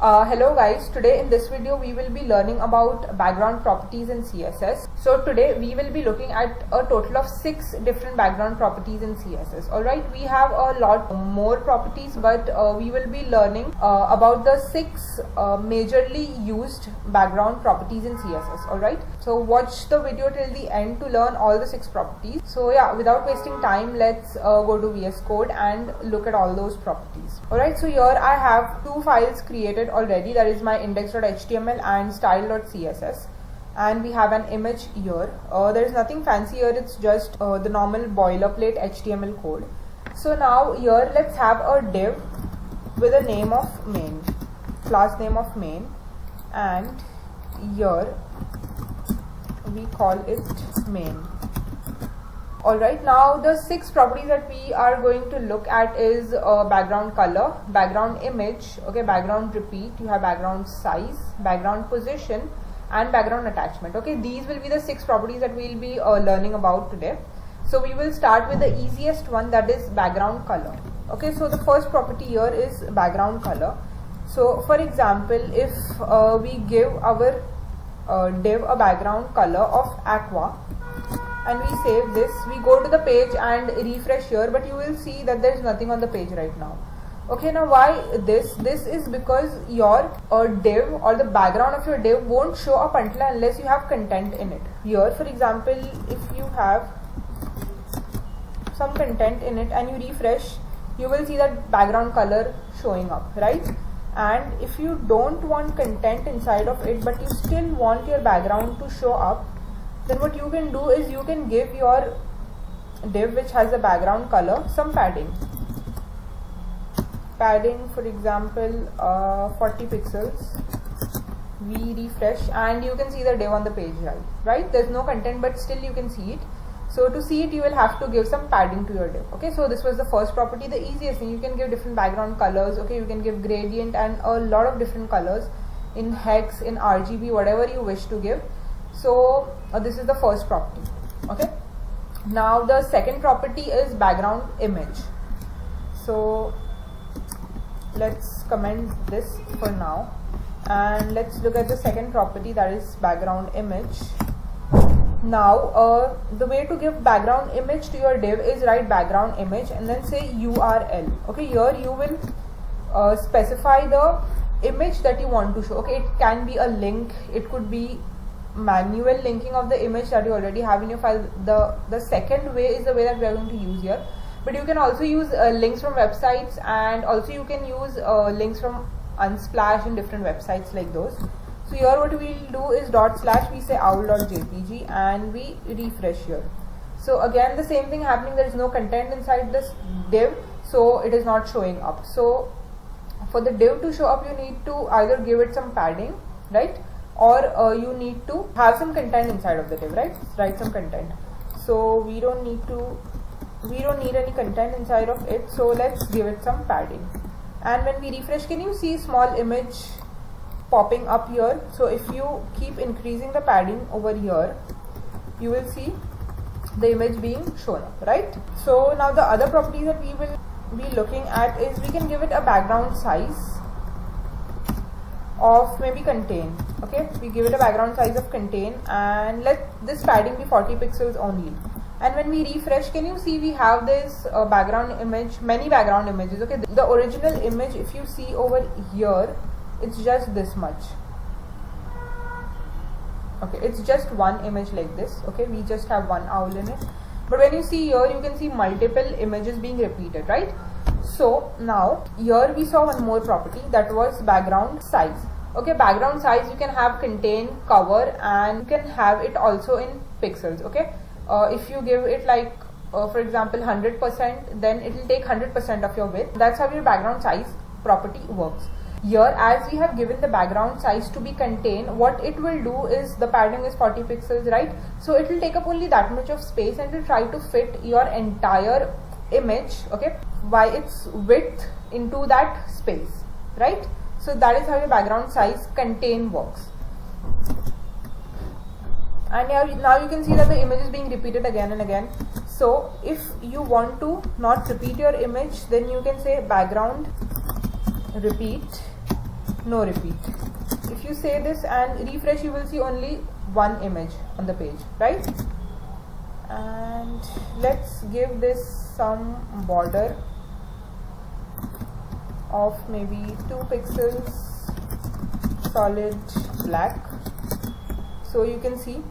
Hello guys, today in this video we will be learning about background properties in CSS. So today we will be looking at a total of 6 different background properties in CSS. Alright, we have a lot more properties, but we will be learning about the 6 majorly used background properties in CSS. Alright, so watch the video till the end to learn all the 6 properties. So yeah, without wasting time, let's go to VS Code and look at all those properties. Alright, so here I have 2 files created already, that is my index.html and style.css, and we have an image here. There is nothing fancy here, it's just the normal boilerplate HTML code. So now here let's have a div with a name of main, class name of main, and here we call it main. Alright, now the 6 properties that we are going to look at is background color, background image, okay, background repeat, you have background size, background position, and background attachment. Okay, these will be the 6 properties that we will be learning about today. So we will start with the easiest one, that is background color. Okay, so the first property here is background color. So for example, if we give our div a background color of aqua, and we save this, we go to the page and refresh here, but you will see that there is nothing on the page right now. Okay, now why this? This is because your div or the background of your div won't show up until unless you have content in it. Here for example, if you have some content in it and you refresh, you will see that background color showing up, right? And if you don't want content inside of it but you still want your background to show up, then what you can do is you can give your div which has a background color some padding. Padding, for example, 40 pixels. We refresh and you can see the div on the page, right? There's no content but still you can see it. So to see it, you will have to give some padding to your div. Okay, so this was the first property, the easiest thing. You can give different background colors. Okay, you can give gradient and a lot of different colors in hex, in RGB, whatever you wish to give. So this is the first property. Okay, now the second property is background image. So let's comment this for now and let's look at the second property, that is background image. Now the way to give background image to your div is write background image and then say URL. Okay, here you will specify the image that you want to show. Okay, it can be a link, it could be manual linking of the image that you already have in your file. The second way is the way that we are going to use here, but you can also use links from websites, and also you can use links from Unsplash and different websites like those. So here what we will do is /, we say owl.jpg and we refresh here. So again the same thing happening, there is no content inside this div, so it is not showing up. So for the div to show up, you need to either give it some padding, right, or you need to have some content inside of the div, right? Write some content. So we don't need any content inside of it, so let's give it some padding. And when we refresh, can you see small image popping up here? So if you keep increasing the padding over here, you will see the image being shown up, right? So now the other property that we will be looking at is we can give it a background size of maybe contain. Okay, we give it a background size of contain and let this padding be 40 pixels only. And when we refresh, can you see we have this background image, many background images. Okay, the original image, if you see over here, it's just this much. Okay, it's just one image like this. Okay, we just have one owl in it, but when you see here, you can see multiple images being repeated, right? So now here we saw one more property, that was background size. Okay, background size you can have contain, cover, and you can have it also in pixels. Okay, if you give it like for example 100%, then it will take 100% of your width. That's how your background size property works. Here, as we have given the background size to be contain, what it will do is the padding is 40 pixels, right? So it will take up only that much of space and will try to fit your entire image, okay, by its width into that space, right? So that is how your background size contain works. And now you can see that the image is being repeated again and again. So if you want to not repeat your image, then you can say background repeat no repeat. If you say this and refresh, you will see only one image on the page, right? And let's give this some border of maybe 2 pixels solid black, so you can see.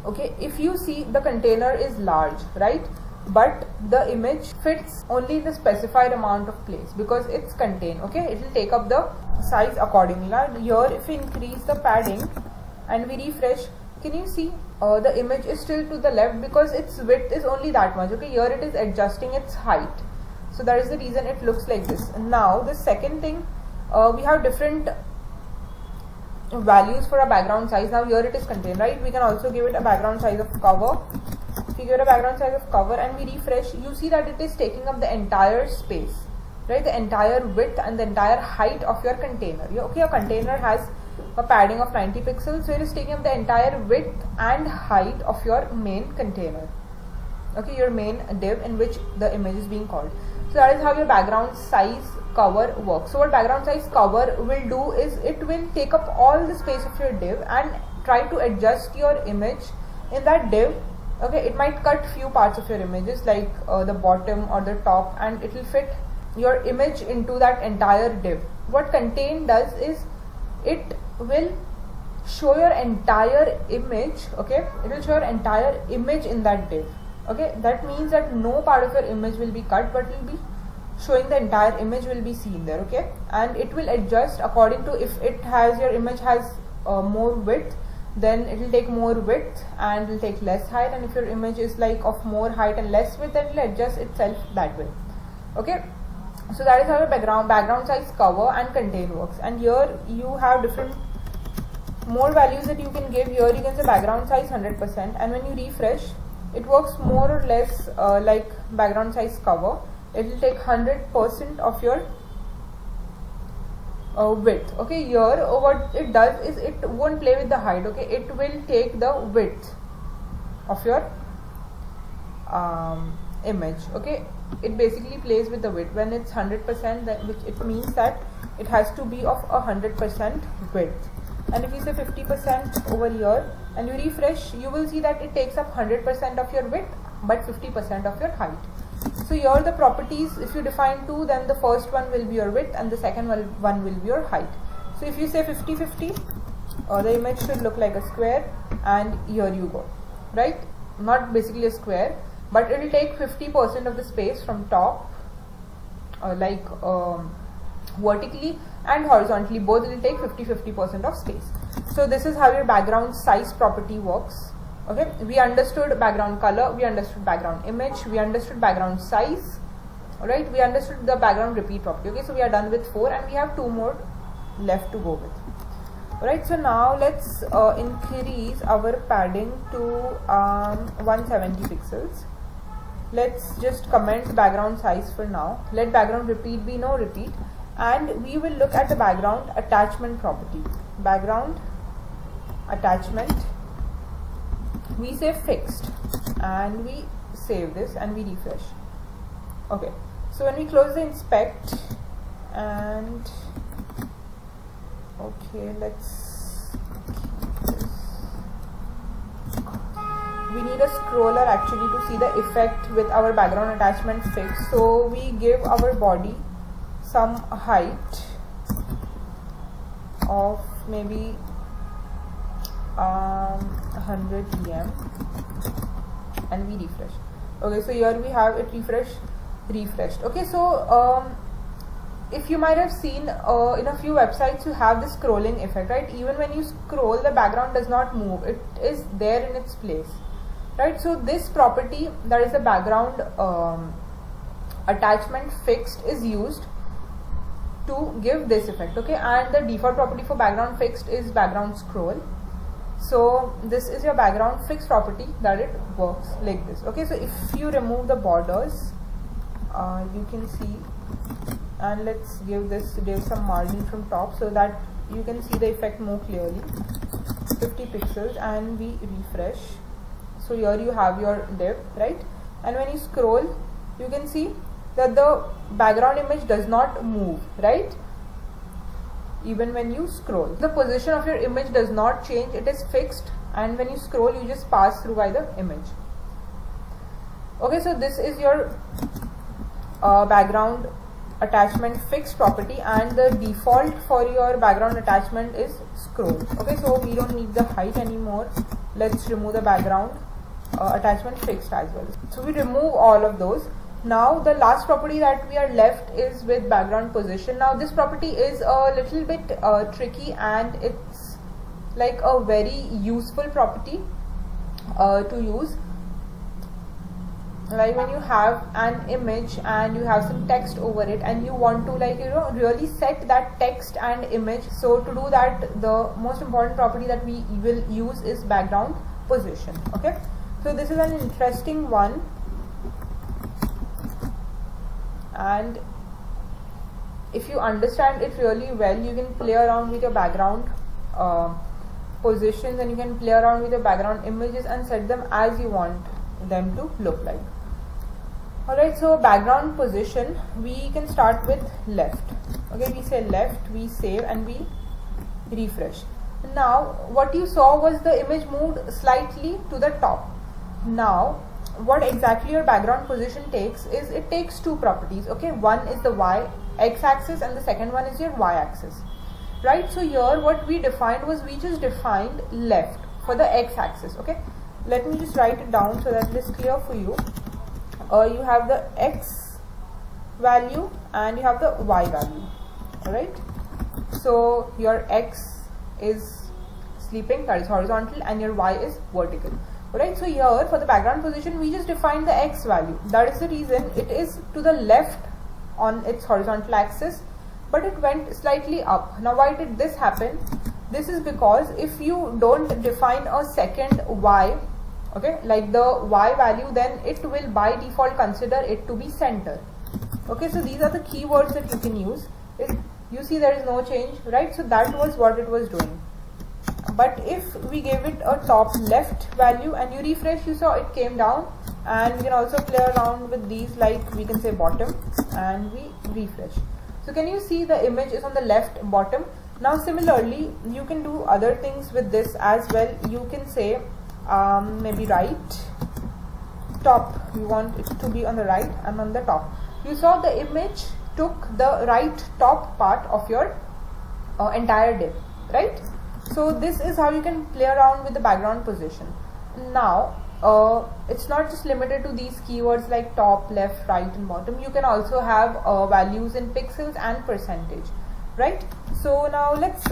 Okay, if you see, the container is large, right, but the image fits only the specified amount of place because it's contained. Okay, it will take up the size accordingly. Here if we increase the padding and we refresh, can you see the image is still to the left because its width is only that much. Okay, here it is adjusting its height, so that is the reason it looks like this. Now the second thing, we have different values for a background size. Now here it is contained, right? We can also give it a background size of cover. If you give it a background size of cover and we refresh, you see that it is taking up the entire space, right? The entire width and the entire height of your container. Okay, your container has a padding of 90 pixels, so it is taking up the entire width and height of your main container. Okay, your main div in which the image is being called. So that is how your background size cover works. So what background size cover will do is it will take up all the space of your div and try to adjust your image in that div. Okay, it might cut few parts of your images like the bottom or the top, and it will fit your image into that entire div. What contain does is it will show your entire image. Okay, it will show your entire image in that div. Okay, that means that no part of your image will be cut, but will be showing the entire image will be seen there. Okay, and it will adjust according to, if it has, your image has more width, then it will take more width and will take less height, and if your image is like of more height and less width, then it will adjust itself that way. Okay, so that is how your background size cover and contain works. And here you have different more values that you can give. Here you can say background size 100%, and when you refresh, it works more or less like background size cover. It will take 100% of your width. Okay, here what it does is it won't play with the height. Okay, it will take the width of your image. Okay, it basically plays with the width. When it's 100%, that which it means that it has to be of 100% width. And if you say 50% over here and you refresh, you will see that it takes up 100% of your width but 50% of your height. So here the properties, if you define two, then the first one will be your width and the second one will be your height. So if you say 50-50, the image should look like a square, and here you go, right? Not basically a square, but it will take 50% of the space from top, vertically and horizontally, both will take 50% of space. So this is how your background size property works. Okay, we understood background color, we understood background image, we understood background size. Alright, we understood the background repeat property. Okay, so we are done with 4 and we have 2 more left to go with. Alright, so now let's increase our padding to 170 pixels. Let's just comment background size for now. Let background repeat be no repeat, and we will look at the background attachment property. Background attachment, we say fixed, and we save this and we refresh. Okay, so when we close the inspect, and okay, let's keep this. We need a scroller actually to see the effect with our background attachment fixed. So we give our body some height of maybe 100 em, and we refresh. Okay, so here we have it refreshed. Okay, so if you might have seen in a few websites, you have this scrolling effect, right? Even when you scroll, the background does not move, it is there in its place, right? So this property, that is the background attachment fixed, is used to give this effect. Okay, and the default property for background fixed is background scroll. So this is your background fixed property, that it works like this. Okay, so if you remove the borders, you can see, and let's give some margin from top so that you can see the effect more clearly. 50 pixels, and we refresh. So here you have your div, right? And when you scroll, you can see that the background image does not move, right? even when you scroll. The position of your image does not change, it is fixed, and when you scroll you just pass through by the image. Okay, so this is your background attachment fixed property, and the default for your background attachment is scroll. Okay, so we don't need the height anymore. Let's remove the background attachment fixed as well. So we remove all of those. Now the last property that we are left is with background position. Now this property is a little bit tricky, and it's like a very useful property to use. Like when you have an image and you have some text over it and you want to, like, really set that text and image. So to do that, the most important property that we will use is background position. Okay, so this is an interesting one, and if you understand it really well, you can play around with your background positions, and you can play around with your background images and set them as you want them to look like. Alright, so background position, we can start with left. Okay, we say left, we save, and we refresh. Now what you saw was the image moved slightly to the top. Now what exactly your background position takes is, it takes two properties. Okay, one is the x-axis and the second one is your y-axis, right? So here what we defined was, we just defined left for the x-axis. Okay, let me just write it down so that it is clear for you. You have the x value and you have the y value. Alright, so your x is sleeping, that is horizontal, and your y is vertical. Alright, so here for the background position we just defined the x value. That is the reason it is to the left on its horizontal axis, but it went slightly up. Now why did this happen? This is because if you don't define a second y, okay, like the y value, then it will by default consider it to be center. Okay, so these are the keywords that you can use. You see there is no change, right? So that was what it was doing. But if we gave it a top left value and you refresh, you saw it came down. And we can also play around with these, like we can say bottom, and we refresh. So can you see the image is on the left bottom? Now similarly you can do other things with this as well. You can say maybe right top, you want it to be on the right and on the top. You saw the image took the right top part of your entire div, right? So this is how you can play around with the background position. Now it's not just limited to these keywords like top, left, right and bottom. You can also have values in pixels and percentage, right? So now let's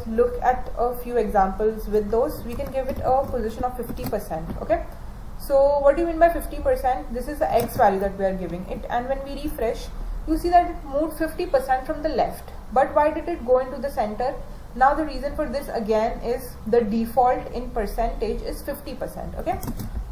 look at a few examples with those. We can give it a position of 50%. Okay, so what do you mean by 50%? This is the x value that we are giving it, and when we refresh, you see that it moved 50% from the left. But why did it go into the center? Now the reason for this again is the default in percentage is 50%. Okay,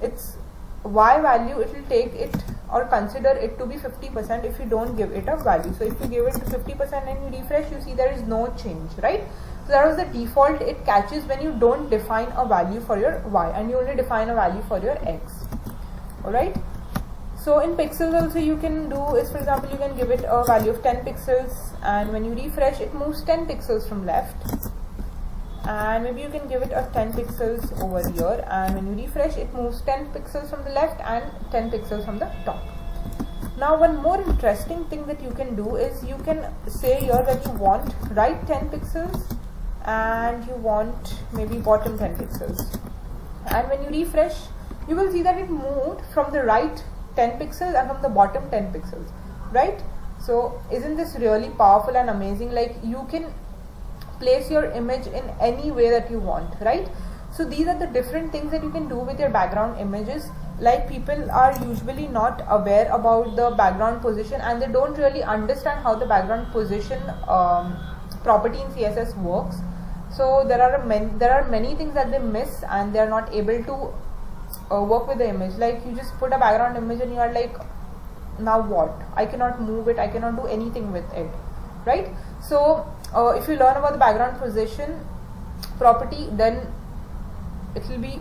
its y value, it will take it or consider it to be 50% if you don't give it a value. So if you give it to 50% and you refresh, you see there is no change, right? So that was the default it catches when you don't define a value for your y and you only define a value for your x. Alright, so in pixels also you can do is, for example, you can give it a value of 10 pixels, and when you refresh it moves 10 pixels from left, and maybe you can give it a 10 pixels over here, and when you refresh it moves 10 pixels from the left and 10 pixels from the top. Now one more interesting thing that you can do is, you can say here that you want right 10 pixels and you want maybe bottom 10 pixels, and when you refresh you will see that it moved from the right 10 pixels and from the bottom 10 pixels, right? So isn't this really powerful and amazing? Like, you can place your image in any way that you want, right? So these are the different things that you can do with your background images. Like, people are usually not aware about the background position and they don't really understand how the background position property in CSS works. So there are many things that they miss and they are not able to work with the image. Like, you just put a background image and you are like, now what? I cannot move it, I cannot do anything with it, right? So if you learn about the background position property, then it will be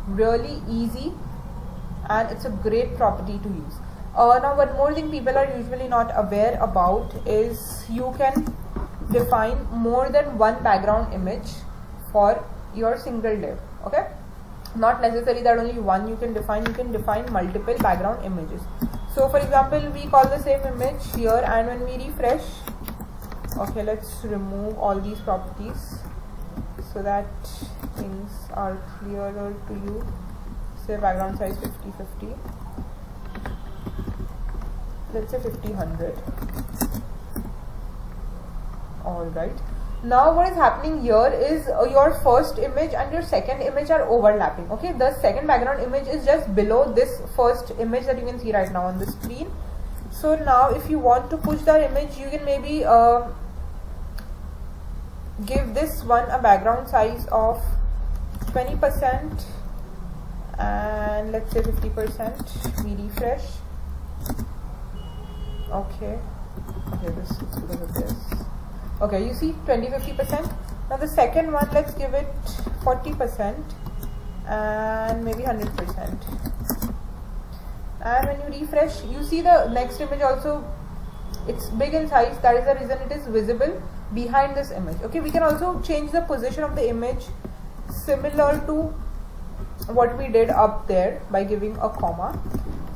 really easy and it's a great property to use. Now one more thing people are usually not aware about is, you can define more than one background image for your single div. Okay, not necessary that only one you can define multiple background images. So for example, we call the same image here, and when we refresh, okay, let's remove all these properties so that things are clearer to you. Say background size 50/50, let's say 50/100. Alright, now what is happening here is your first image and your second image are overlapping. Okay, the second background image is just below this first image that you can see right now on the screen. So now if you want to push that image, you can maybe give this one a background size of 20% and let's say 50%. We refresh. Okay, this is because of this. Okay, you see 20-50%. Now the second one, let's give it 40% and maybe 100%. And when you refresh, you see the next image also, it's big in size. That is the reason it is visible behind this image. Okay, we can also change the position of the image similar to what we did up there by giving a comma.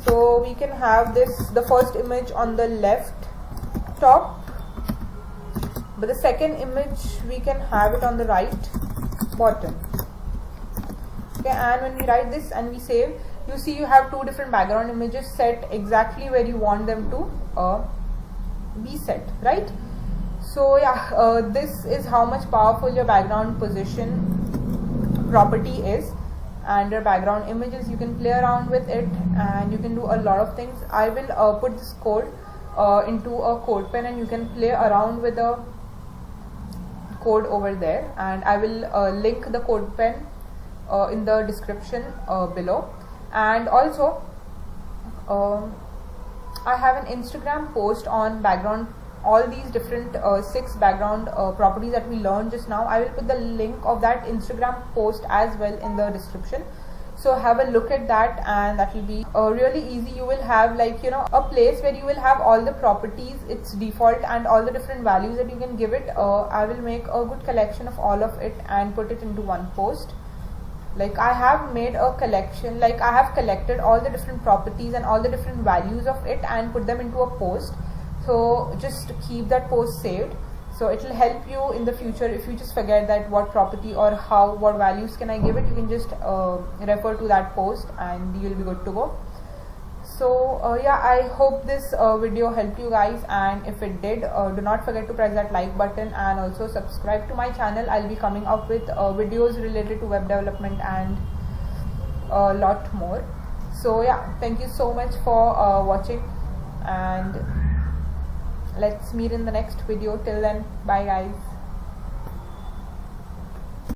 So we can have the first image on the left top, but the second image we can have it on the right bottom. Okay, and when we write this and we save, you see you have two different background images set exactly where you want them to be set, right? So yeah, this is how much powerful your background position property is. And your background images, you can play around with it and you can do a lot of things. I will put this code into a code pen and you can play around with the code over there, and I will link the code pen in the description below. And also I have an Instagram post on background, all these different 6 background properties that we learned just now. I will put the link of that Instagram post as well in the description, so have a look at that, and that will be really easy. You will have, like, you know, a place where you will have all the properties, its default, and all the different values that you can give it. I will make a good collection of all of it and put it into one post. Like, I have made a collection, like I have collected all the different properties and all the different values of it and put them into a post. So just keep that post saved, so it will help you in the future. If you just forget that what property or what values can I give it, you can just refer to that post and you will be good to go. So yeah, I hope this video helped you guys, and if it did, do not forget to press that like button and also subscribe to my channel. I'll be coming up with videos related to web development and a lot more. So yeah, thank you so much for watching, and let's meet in the next video. Till then, bye guys.